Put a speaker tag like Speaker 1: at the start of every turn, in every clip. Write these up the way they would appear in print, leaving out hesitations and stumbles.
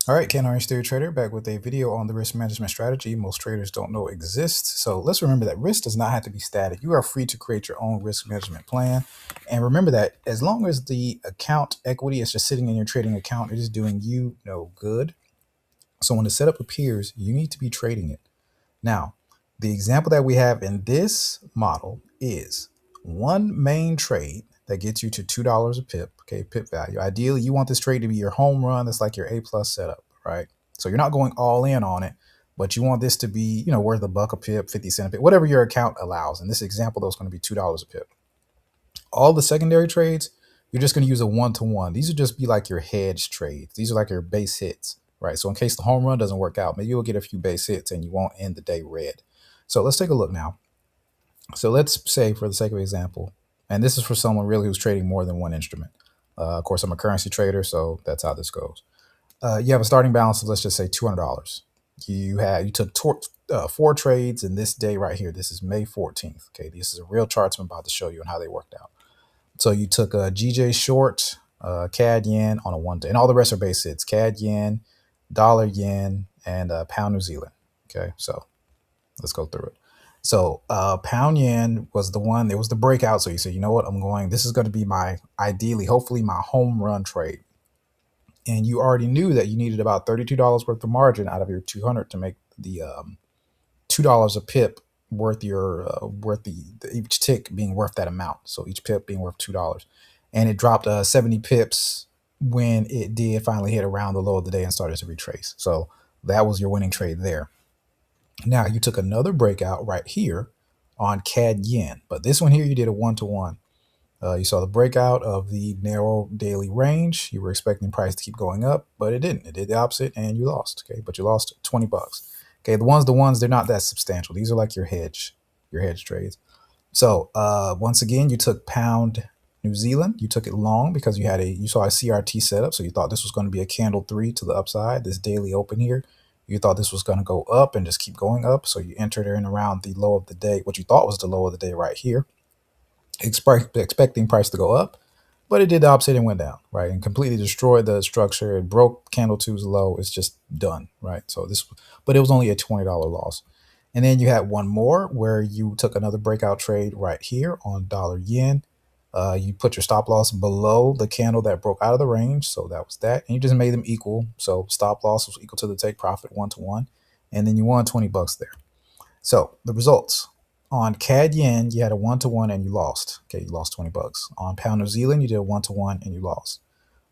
Speaker 1: All right, Ken Orange Theory Trader back with a video on the risk management strategy most traders don't know exists. So let's remember that risk does not have to be static. You are free to create your own risk management plan. And remember that as long as the account equity is just sitting in your trading account, it is doing you no good. So when the setup appears, you need to be trading it. Now, the example that we have in this model is one main trade that gets you to $2 a pip, okay, pip value. Ideally, you want this trade to be your home run. That's like your A plus setup, right? So you're not going all in on it, but you want this to be, worth a buck a pip, 50 cent a pip, whatever your account allows. In this example, that's going to be $2 a pip. All the secondary trades, you're just going to use a one-to-one. These would just be like your hedge trades. These are like your base hits, right? So in case the home run doesn't work out, maybe you'll get a few base hits and you won't end the day red. So let's take a look now. So let's say, for the sake of example, and this is for someone really who's trading more than one instrument. Of course, I'm a currency trader, so that's how this goes. You have a starting balance of, let's just say, $200. You took 4 trades in this day right here. This is May 14th. Okay, this is a real charts I'm about to show you and how they worked out. So you took a GJ short, CAD yen on a 1 day, and all the rest are base hits: CAD yen, dollar yen, and pound New Zealand. Okay, so let's go through it. So pound yen was the one, it was the breakout. So you said, you know what, this is going to be ideally, hopefully my home run trade. And you already knew that you needed about $32 worth of margin out of your 200 to make the $2 a pip worth each tick being worth that amount. So each pip being worth $2. And it dropped 70 pips when it did finally hit around the low of the day and started to retrace. So that was your winning trade there. Now you took another breakout right here on CAD yen, but this one here you did a one-to-one. You saw the breakout of the narrow daily range. You were expecting price to keep going up, but it didn't. It did the opposite, and you lost. Okay, but you lost 20 bucks. Okay, the ones they're not that substantial. These are like your hedge trades. So once again, you took pound New Zealand. You took it long because you saw a CRT setup, so you thought this was going to be a candle 3 to the upside. This daily open here, you thought this was going to go up and just keep going up. So you entered in around the low of the day, what you thought was the low of the day right here, expecting price to go up, but it did the opposite and went down, right? And completely destroyed the structure. It broke candle two's low. It's just done, right? But it was only a $20 loss. And then you had one more where you took another breakout trade right here on dollar yen. You put your stop loss below the candle that broke out of the range. So that was that. And you just made them equal. So stop loss was equal to the take profit one-to-one. And then you won 20 bucks there. So the results. On CAD yen, you had a one-to-one and you lost. Okay, you lost 20 bucks. On pound New Zealand, you did a one-to-one and you lost.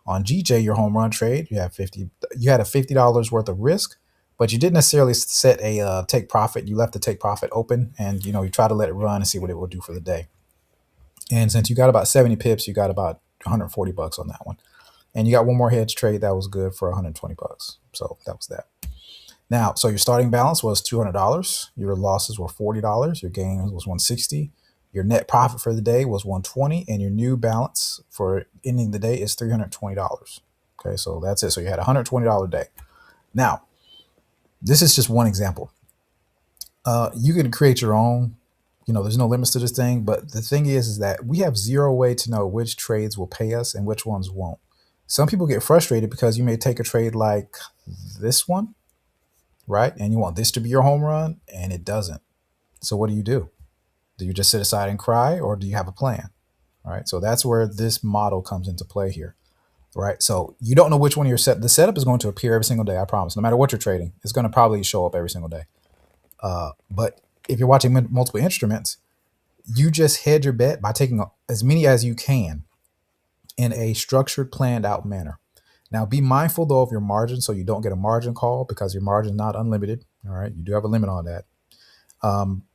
Speaker 1: On GJ, your home run trade, you had a $50 worth of risk, but you didn't necessarily set a take profit. You left the take profit open, and you try to let it run and see what it will do for the day. And since you got about 70 pips, you got about 140 bucks on that one. And you got one more hedge trade that was good for 120 bucks. So that was that. Now, so your starting balance was $200. Your losses were $40. Your gain was $160. Your net profit for the day was $120, and your new balance for ending the day is $320. Okay, so that's it. So you had a $120 day. Now, this is just one example. You can create your own. There's no limits to this thing, but the thing is that we have zero way to know which trades will pay us and which ones won't. Some people get frustrated because you may take a trade like this one, right? And you want this to be your home run, and it doesn't. So what do? Do you just sit aside and cry, or do you have a plan? All right. So that's where this model comes into play here, right? So you don't know which one you're set. The setup is going to appear every single day. I promise. No matter what you're trading, it's going to probably show up every single day. But if you're watching multiple instruments, you just hedge your bet by taking as many as you can in a structured, planned out manner. Now, be mindful, though, of your margin so you don't get a margin call, because your margin is not unlimited. All right. You do have a limit on that.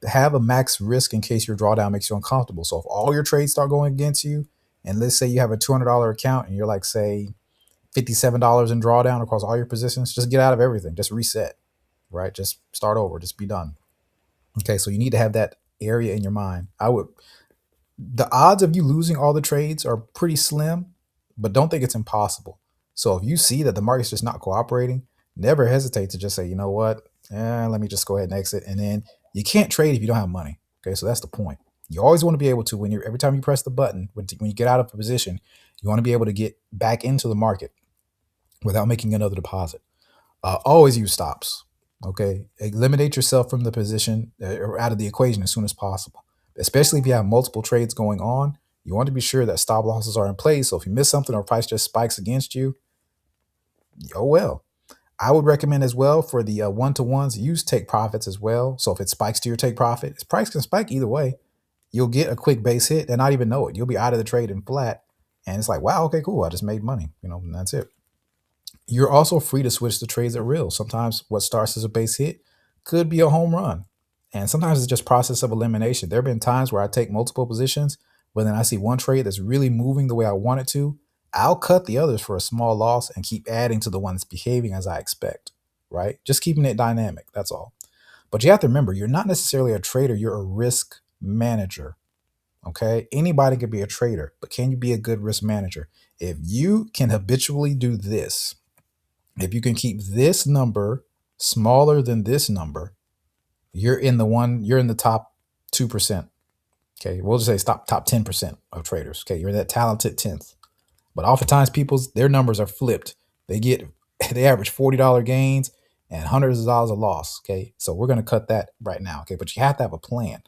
Speaker 1: Have a max risk in case your drawdown makes you uncomfortable. So if all your trades start going against you, and let's say you have a $200 account and you're like, say, $57 in drawdown across all your positions, just get out of everything. Just reset, right? Just start over. Just be done. Okay. So you need to have that area in your mind. The odds of you losing all the trades are pretty slim, but don't think it's impossible. So if you see that the market's just not cooperating, never hesitate to just say, you know what, let me just go ahead and exit. And then you can't trade if you don't have money. Okay, so that's the point. You always want to be able to, every time you press the button, when you get out of a position, you want to be able to get back into the market without making another deposit. Always use stops. Okay, eliminate yourself from the position or out of the equation as soon as possible. Especially if you have multiple trades going on, you want to be sure that stop losses are in place. So if you miss something or price just spikes against you, oh well. I would recommend as well for the one-to-ones, use take profits as well. So if it spikes to your take profit, its price can spike either way. You'll get a quick base hit and not even know it. You'll be out of the trade and flat. And it's like, wow, okay, cool. I just made money, and that's it. You're also free to switch the trades at will. Sometimes what starts as a base hit could be a home run. And sometimes it's just process of elimination. There have been times where I take multiple positions, but then I see one trade that's really moving the way I want it to. I'll cut the others for a small loss and keep adding to the one that's behaving as I expect, right? Just keeping it dynamic. That's all. But you have to remember, you're not necessarily a trader, you're a risk manager. Okay. Anybody can be a trader, but can you be a good risk manager? If you can habitually do this, if you can keep this number smaller than this number, you're in the top 2%. Okay. We'll just say top 10% of traders. Okay. You're that talented 10th. But oftentimes their numbers are flipped. They average $40 gains and hundreds of dollars of loss. Okay. So we're going to cut that right now. Okay. But you have to have a plan.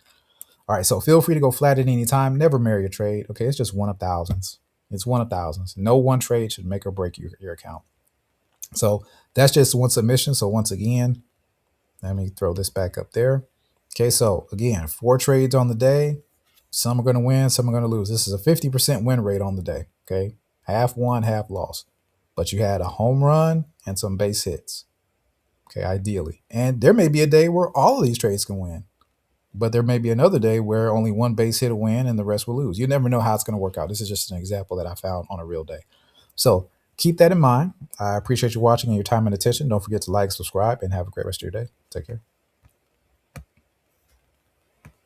Speaker 1: All right. So feel free to go flat at any time. Never marry a trade. Okay. It's just one of thousands. It's one of thousands. No one trade should make or break your account. So that's just one submission. So once again, let me throw this back up there. Okay, so again, 4 trades on the day. Some are going to win, some are going to lose. This is a 50% win rate on the day. Okay, half won, half lost. But you had a home run and some base hits. Okay, ideally. And there may be a day where all of these trades can win. But there may be another day where only one base hit will win and the rest will lose. You never know how it's going to work out. This is just an example that I found on a real day. So keep that in mind. I appreciate you watching and your time and attention. Don't forget to like, subscribe, and have a great rest of your day. Take care.